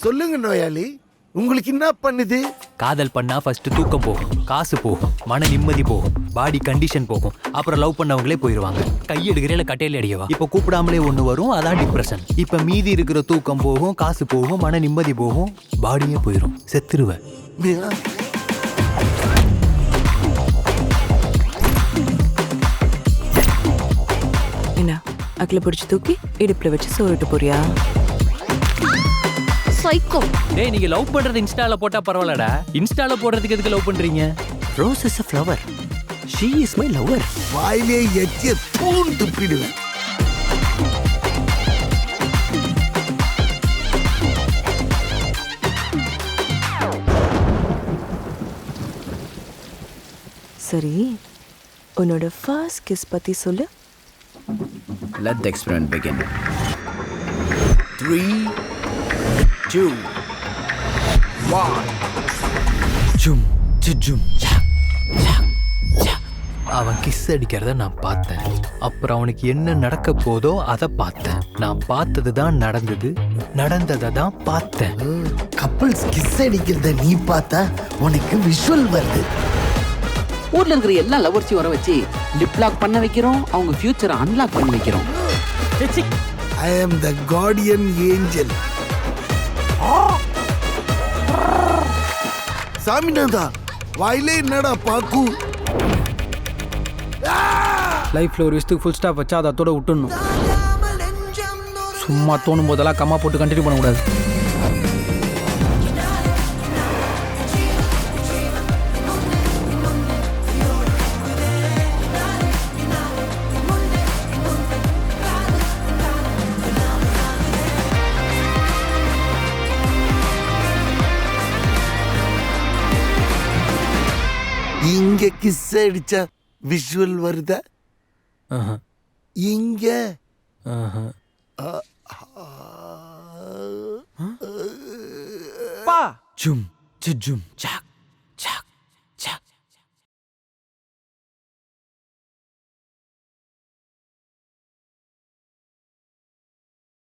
சொல்லுங்க நோயாளி, உங்களுக்கு என்ன பண்ணுது? காதல் பண்ணா ஃபர்ஸ்ட் தூக்கம் போகும், காசு போகும், மன நிம்மதி போகும், பாடி கண்டிஷன் போகும், அப்புறம் லவ் பண்ணவங்களே போயிருவாங்க. கையெடுக்கிறேன் கட்டையில அடிக்கவா? இப்ப கூப்பிடாமலே ஒண்ணு வரும், அதான் டிப்ரெஷன். இப்ப மீதி இருக்கிற தூக்கம் போகும், காசு போகும், மன நிம்மதி போகும், பாடியே போயிரும், செத்துருவேன். என்ன அக்கில பிடிச்சி தூக்கி இடுப்புல வச்சு சோறிட்டு போறியா? சைக்கோ. டேய், நீங்க லவ் பண்றது இன்ஸ்டால போட்டா பரவாயில்லடா, இன்ஸ்டால போடுறதுக்கு எதுக்கு லவ் பண்றீங்க? Rose is a flower. She is my lover. வாயிலே எச்சிய தூண் துப்பிடுவேன். சரி, உன்னோட ஃபர்ஸ்ட் கிஸ் பத்தி சொல்லு. Let the experiment begin. 3, 2, 1. ஜும் ஜும். அவன் கிஸ் அடிக்கிறத நான் பார்த்தேன். அப்புறம் அவனுக்கு என்ன நடக்க போதோ அதை பார்த்தேன். நான் பார்த்தது தான் நடந்தது, நடந்ததை தான் பார்த்தேன். கப்பல்ஸ் கிஸ் அடிக்கிறத நீ பார்த்தா உனக்கு விஷுவல் வருது. ஊர்ல இருக்கிற எல்லா லவர்ஸையும் வர வச்சு லிப் லாக் பண்ண வைக்கிறோம், அவங்க ஃபியூச்சரை அன்லாக் பண்ணி வைக்கிறோம். I am the guardian angel. சாமிநாதா, வாயிலே என்னடா பாக்கு? லைஃப்ல ஒரு விஷயத்துக்கு ஃபுல் ஸ்டாப் வச்சா அதை அதோட விட்டுடணும். சும்மா தோணும் போதெல்லாம் கம்மா போட்டு கண்டினியூ பண்ணக்கூடாது. இங்க கிஸ் அடிச்சா விஷுவல் வருதா? இங்க ஜும் ஜும் ஜாக்.